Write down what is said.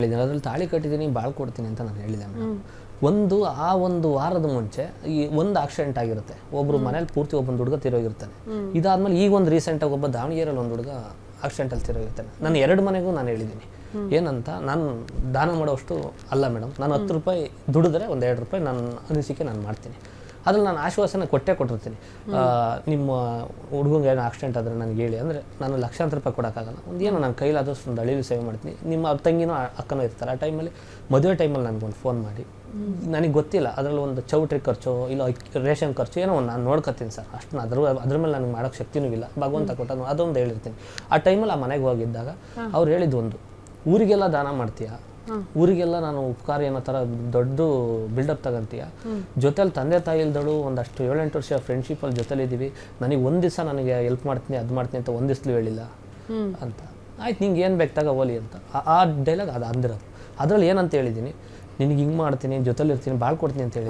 ಹೇಳಿದ್ದೀನಿ, ಅದ್ರಲ್ಲಿ ತಾಳಿ ಕಟ್ಟಿದ್ದೀನಿ, ಬಾಳ್ ಕೊಡ್ತೀನಿ ಅಂತ ನಾನು ಹೇಳಿದೆ ಮೇಡಮ್. ಒಂದು ವಾರದ ಮುಂಚೆ ಈ ಒಂದು ಆಕ್ಸಿಡೆಂಟ್ ಆಗಿರುತ್ತೆ, ಒಬ್ರು ಮನೇಲಿ ಪೂರ್ತಿ ಒಬ್ಬೊಂದು ಹುಡುಗ ತಿರೋಗಿರ್ತಾನೆ. ಇದಾದ್ಮೇಲೆ ಈಗ ಒಂದು ರೀಸೆಂಟಾಗಿ ಒಬ್ಬ ದಾವಣಗೆರೆಯಲ್ಲಿ ಒಂದು ಹುಡುಗ ಆಕ್ಸಿಡೆಂಟಲ್ಲಿ ತಿರೋಗಿರ್ತಾನೆ. ನಾನು 2 ಮನೆಗೂ ನಾನು ಹೇಳಿದ್ದೀನಿ ಏನಂತ, ನಾನು ದಾನ ಮಾಡೋಷ್ಟು ಅಲ್ಲ ಮೇಡಮ್, ನಾನು 10 ರೂಪಾಯಿ ದುಡಿದ್ರೆ ಒಂದು 2 ರೂಪಾಯಿ ನನ್ನ ಅನಿಸಿಕೆ ನಾನು ಮಾಡ್ತೀನಿ. ಅದ್ರಲ್ಲಿ ನಾನು ಆಶ್ವಾಸನೆ ಕೊಟ್ಟಿರ್ತೀನಿ. ನಿಮ್ಮ ಹುಡುಗಂಗೆ ಏನೋ ಆಕ್ಸಿಡೆಂಟ್ ಆದರೆ ನನಗೆ ಹೇಳಿ, ಅಂದರೆ ನಾನು ಲಕ್ಷಾಂತರ ರೂಪಾಯಿ ಕೊಡೋಕ್ಕಾಗಲ್ಲ, ಏನೋ ನನ್ನ ಕೈಲಾದಷ್ಟು ಒಂದು ಅಳಿಲು ಸೇವೆ ಮಾಡ್ತೀನಿ. ನಿಮ್ಮ ತಂಗಿನೋ ಅಕ್ಕನೋ ಇರ್ತಾರೆ, ಆ ಟೈಮಲ್ಲಿ ಮದುವೆ ಟೈಮಲ್ಲಿ ನನಗೊಂದು ಫೋನ್ ಮಾಡಿ, ನನಗೆ ಗೊತ್ತಿಲ್ಲ ಅದರಲ್ಲಿ ಒಂದು ಚೌಟ್ರಿ ಖರ್ಚು ಇಲ್ಲ ರೇಷನ್ ಖರ್ಚು ಏನೋ ಒಂದು ನಾನು ನೋಡ್ಕೊತೀನಿ ಸರ್, ಅಷ್ಟು ಅದ್ರ ಮೇಲೆ ನನಗೆ ಮಾಡೋಕ್ಕೆ ಶಕ್ತಿನೂ ಇಲ್ಲ, ಭಗವಂತ ಕೊಟ್ಟದ್ದು ಅದೊಂದು ಹೇಳಿರ್ತೀನಿ. ಆ ಟೈಮಲ್ಲಿ ಆ ಮನೆಗೆ ಹೋಗಿದ್ದಾಗ ಅವ್ರು ಹೇಳಿದ್ದು ಒಂದು, ಊರಿಗೆಲ್ಲ ದಾನ ಮಾಡ್ತೀಯಾ, ಊರಿಗೆಲ್ಲ ನಾನು ಉಪಕಾರ ಏನೋ ಥರ ದೊಡ್ಡ ಬಿಲ್ಡಪ್ ತಗೊಂತೀಯ, ಜೊತೆಲಿ ತಂದೆ ತಾಯಿ ಇಲ್ದಳು ಒಂದಷ್ಟು 7-8 ವರ್ಷ ಫ್ರೆಂಡ್ಶಿಪ್ಪಲ್ಲಿ ಜೊತೆಲಿದ್ದೀವಿ, ನನಗೆ ಒಂದು ದಿವಸ ನನಗೆ ಹೆಲ್ಪ್ ಮಾಡ್ತೀನಿ ಅದು ಮಾಡ್ತೀನಿ ಅಂತ ಒಂದು ದಿವ್ಸಲೂ ಹೇಳಿಲ್ಲ ಅಂತ. ಆಯ್ತು ನಿಂಗೆ ಏನು ಬೇಕು ತಗೋ ಓಲಿ ಅಂತ ಆ ಡೈಲಾಗ್ ಅದು ಅಂದಿರೋದು. ಅದರಲ್ಲಿ ಏನಂತ ಹೇಳಿದ್ದೀನಿ, ನಿನಗೆ ಹಿಂಗೆ ಮಾಡ್ತೀನಿ, ಜೊತೆಲಿರ್ತೀನಿ, ಬಾಳ್ ಕೊಡ್ತೀನಿ ಅಂತ ಹೇಳಿದ್ದೀನಿ.